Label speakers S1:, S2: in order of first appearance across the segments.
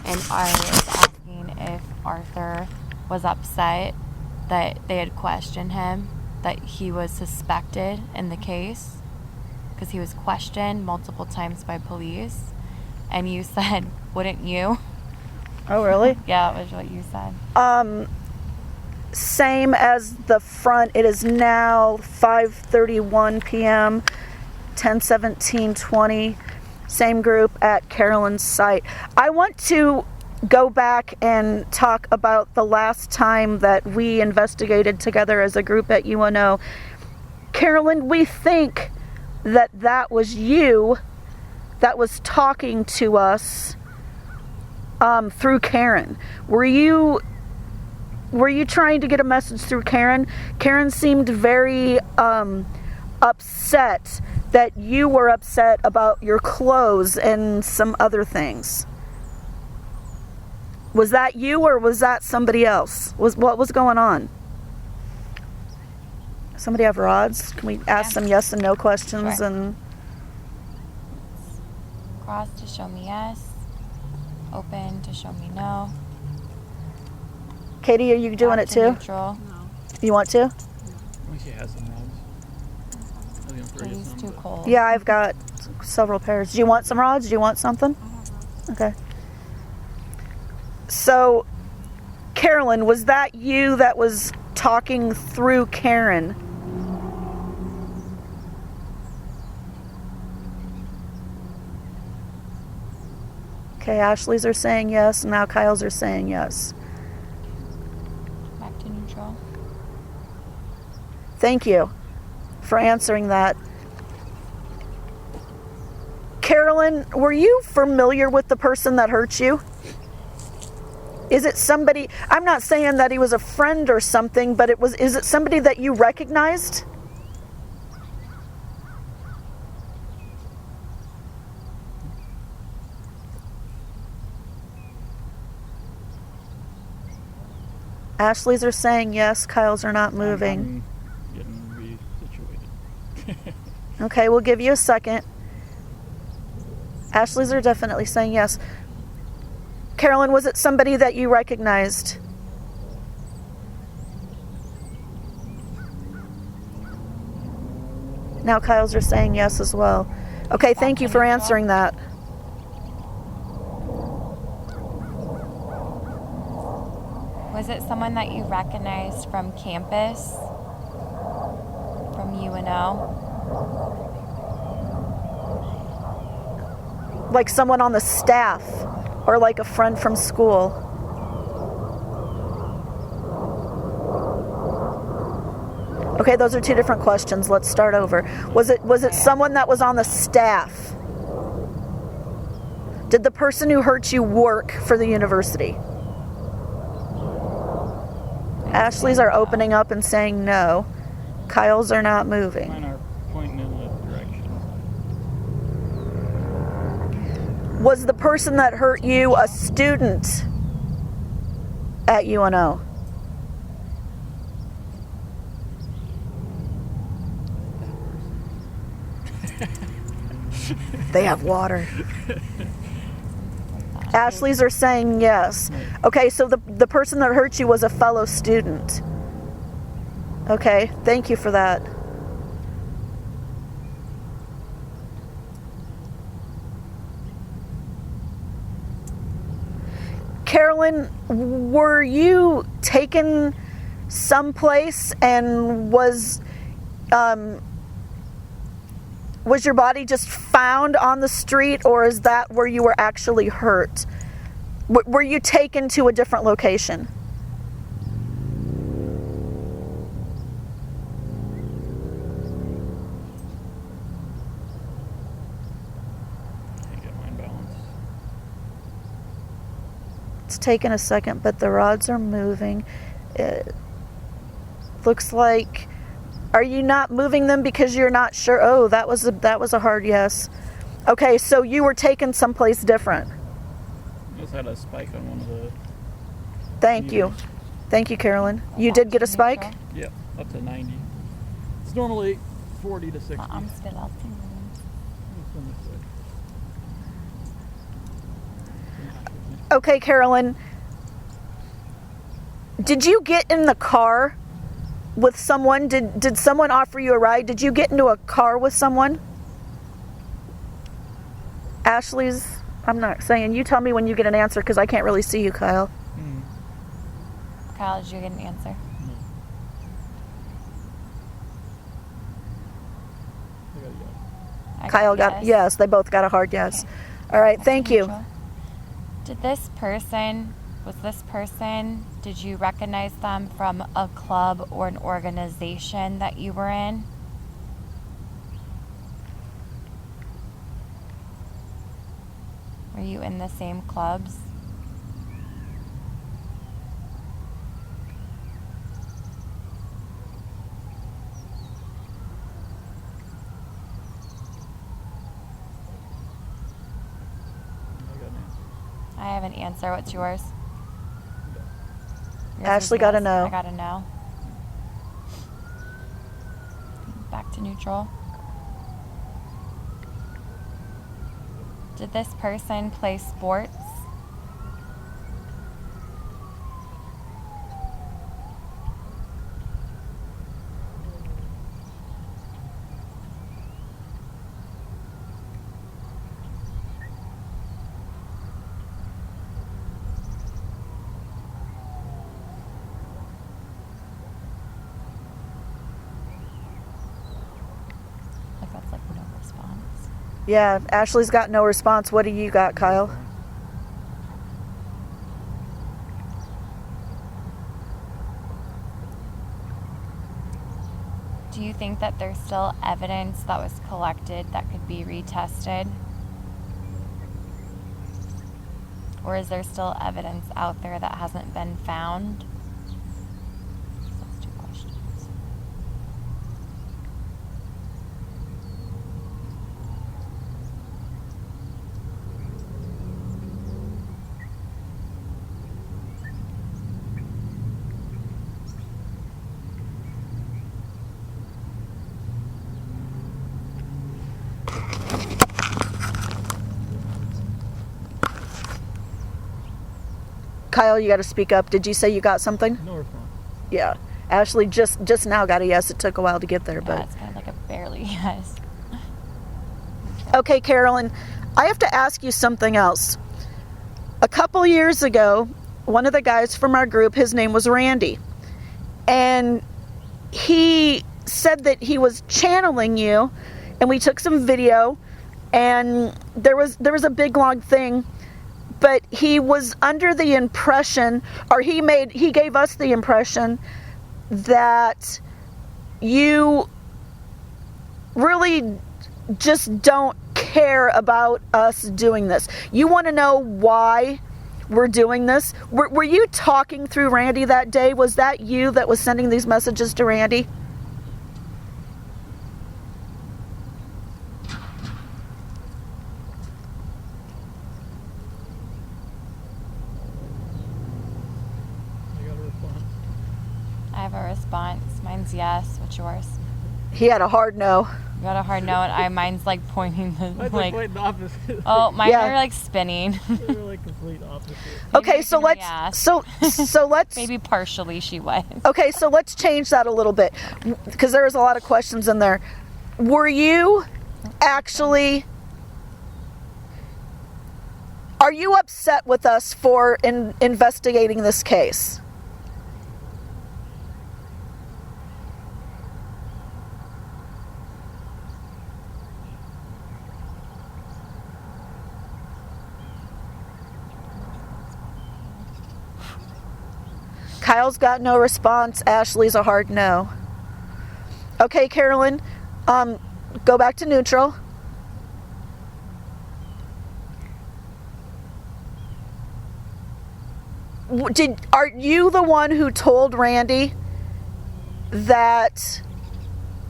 S1: and I was asking if Arthur was upset that they had questioned him, that he was suspected in the case, because he was questioned multiple times by police. And you said, wouldn't you?
S2: Oh, really?
S1: Yeah, that was what you said.
S2: Same as the front. It is now 5:31 p.m., 10/17/20. Same group at CAROLYN's site. I want to go back and talk about the last time that we investigated together as a group at UNO. CAROLYN, we think that that was you that was talking to us through Karen. Were you trying to get a message through Karen? Karen seemed very upset that you were upset about your clothes and some other things. Was that you or was that somebody else? What was going on? Somebody have rods? Can we ask some yes and no questions?
S1: Sure.
S2: And
S1: Cross to show me yes. Open to show me no.
S2: Katie, are you doing
S1: Back
S2: it
S1: to
S2: too?
S1: Neutral.
S3: No.
S2: You want to?
S3: No.
S4: She has some rods.
S1: He's too cold.
S2: Yeah, I've got several pairs. Do you want some rods? Do you want something?
S3: I have rods.
S2: Okay. So, CAROLYN, was that you that was talking through Karen? Okay, Ashley's are saying yes, and now Kyle's are saying yes.
S1: Back to neutral.
S2: Thank you for answering that. CAROLYN, were you familiar with the person that hurt you? Is it somebody, I'm not saying that he was a friend or something, but is it somebody that you recognized? Ashley's are saying yes, Kyle's are not moving.
S4: I'm getting resituated.
S2: Okay, we'll give you a second. Ashley's are definitely saying yes. CAROLYN, was it somebody that you recognized? Now Kyle's are saying yes as well. Okay, thank you for answering that.
S1: Was it someone that you recognized from campus? From UNO?
S2: Like someone on the staff or like a friend from school? Okay, those are two different questions. Let's start over. Was it someone that was on the staff? Did the person who hurt you work for the university? Ashley's are opening up and saying no. Kyle's are not moving.
S4: Mine are pointing in the direction.
S2: Was the person that hurt you a student at UNO? They have water. Ashley's are saying yes. Okay, so the person that hurt you was a fellow student. Okay, thank you for that. CAROLYN, were you taken someplace and was your body just found on the street, or is that where you were actually hurt? Were you taken to a different location?
S4: Can't get mine balanced.
S2: It's taken a second, but the rods are moving. It looks like, are you not moving them because you're not sure? Oh, that was a hard yes. Okay, so you were taken someplace different.
S4: I just had a spike on one of the...
S2: Thank you. Thank you, CAROLYN. You did get a spike?
S4: Yeah, up to 90. It's normally 40 to 60.
S1: I'm still out.
S2: Okay, Carolyn. Did you get in the car with someone? Did someone offer you a ride? Did you get into a car with someone? Ashley's, I'm not saying. You tell me when you get an answer because I can't really see you, Kyle.
S1: Kyle, did you get an answer?
S4: No. I got a yes.
S2: Kyle got yes. They both got a hard yes. Okay. All right, thank you.
S1: Did this person, did you recognize them from a club or an organization that you were in? Were you in the same clubs? I have an answer. What's yours?
S2: Ashley got a no.
S1: I got a no. Back to neutral. Did this person play sports? That's like no response.
S2: Yeah, Ashley's got no response. What do you got, Kyle?
S1: Do you think that there's still evidence that was collected that could be retested? Or is there still evidence out there that hasn't been found? So that's two questions.
S2: Kyle, you got to speak up. Did you say you got something?
S4: No response.
S2: Yeah. Ashley just now got a yes. It took a while to get there, but
S1: it's kind of like a barely yes.
S2: Okay, Carolyn, I have to ask you something else. A couple years ago, one of the guys from our group, his name was Randy, and he said that he was channeling you, and we took some video, and there was a big long thing, but he was under the impression, or he gave us the impression that you really just don't care about us doing this. You want to know why we're doing this? Were you talking through Randy that day? Was that you that was sending these messages to Randy?
S1: I have a response. Mine's yes. What's yours?
S2: He had a hard no.
S1: You got a hard no, and mine's like pointing the
S4: Mine's like the opposite.
S1: Oh, mine
S2: Yeah.
S1: are like spinning.
S4: They're like complete opposite.
S2: Okay,
S1: Maybe
S2: so
S1: I can
S2: let's
S1: re-ask.
S2: so let's
S1: Maybe partially she was.
S2: Okay, so let's change that a little bit because there was a lot of questions in there. Were you actually? Are you upset with us for investigating this case? Kyle's got no response. Ashley's a hard no. Okay, Carolyn, go back to neutral. Are you the one who told Randy that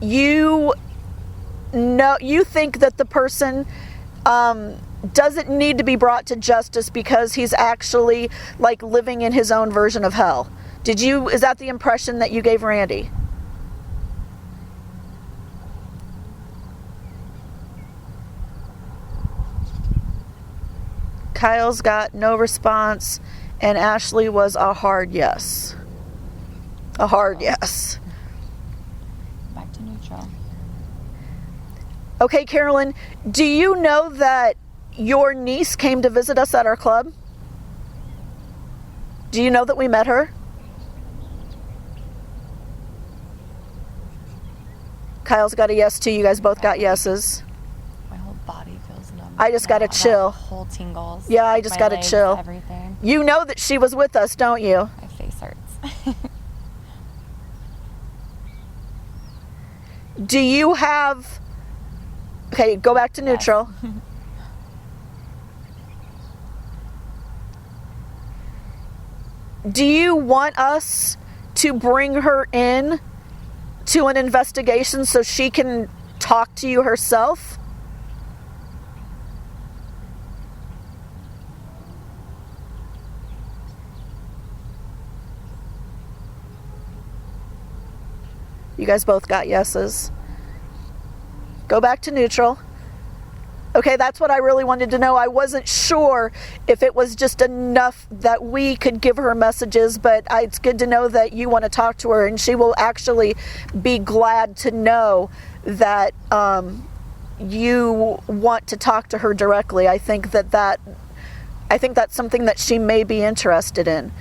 S2: you think that the person doesn't need to be brought to justice because he's actually like living in his own version of hell? Is that the impression that you gave Randy? Kyle's got no response, and Ashley was a hard yes. A hard yes.
S1: Back to neutral.
S2: Okay, Carolyn, do you know that your niece came to visit us at our club? Do you know that we met her? Kyle's got a yes too. You guys both got yeses.
S1: My whole body feels numb.
S2: I just got a chill.
S1: Whole tingles.
S2: Yeah, I just
S1: My
S2: got a
S1: legs,
S2: chill.
S1: Everything.
S2: You know that she was with us, don't you?
S1: My face hurts.
S2: Do you have... Okay, go back to neutral.
S1: Yes.
S2: Do you want us to bring her in to an investigation so she can talk to you herself? You guys both got yeses. Go back to neutral. Okay, that's what I really wanted to know. I wasn't sure if it was just enough that we could give her messages, but it's good to know that you want to talk to her, and she will actually be glad to know that you want to talk to her directly. I think that's something that she may be interested in.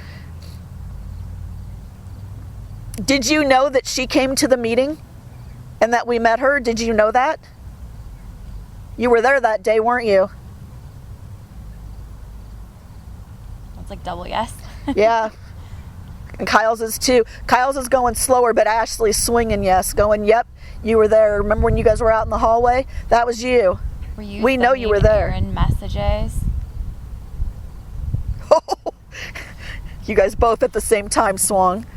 S2: Did you know that she came to the meeting and that we met her? Did you know that? You were there that day, weren't you?
S1: That's like double yes.
S2: Yeah. And Kyle's is too. Kyle's is going slower, but Ashley's swinging yes, going, yep, you were there. Remember when you guys were out in the hallway? That was you. We know you were there.
S1: In messages.
S2: You guys both at the same time swung.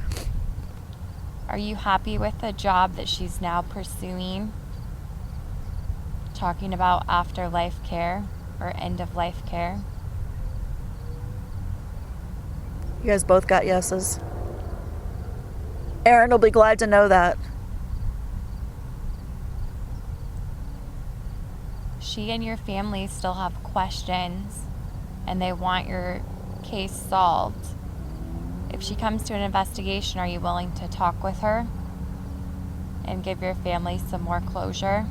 S1: Are you happy with the job that she's now pursuing? Talking about afterlife care or end of life care.
S2: You guys both got yeses. Aaron will be glad to know that.
S1: She and your family still have questions and they want your case solved. If she comes to an investigation, are you willing to talk with her and give your family some more closure?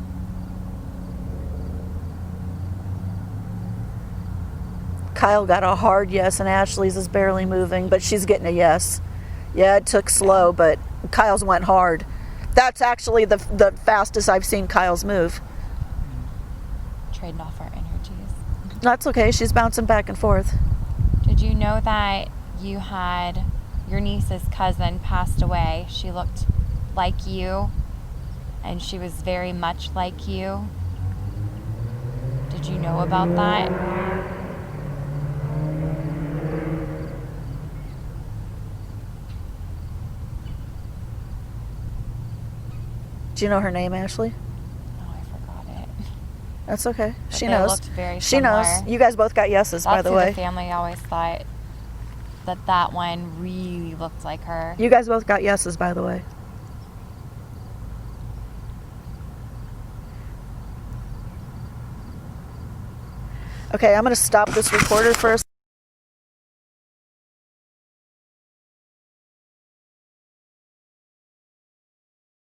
S2: Kyle got a hard yes, and Ashley's is barely moving, but she's getting a yes. Yeah, it took slow, but Kyle's went hard. That's actually the fastest I've seen Kyle's move.
S1: Trading off our energies.
S2: That's okay. She's bouncing back and forth.
S1: Did you know that you had your niece's cousin passed away? She looked like you, and she was very much like you. Did you know about that?
S2: Do you know her name, Ashley?
S1: No, I forgot it.
S2: That's okay.
S1: But
S2: She
S1: they
S2: knows.
S1: looked very
S2: She knows.
S1: similar.
S2: You guys both got yeses, by the way.
S1: The family always thought that one really looked like her.
S2: You guys both got yeses, by the way. Okay, I'm going to stop this recorder for a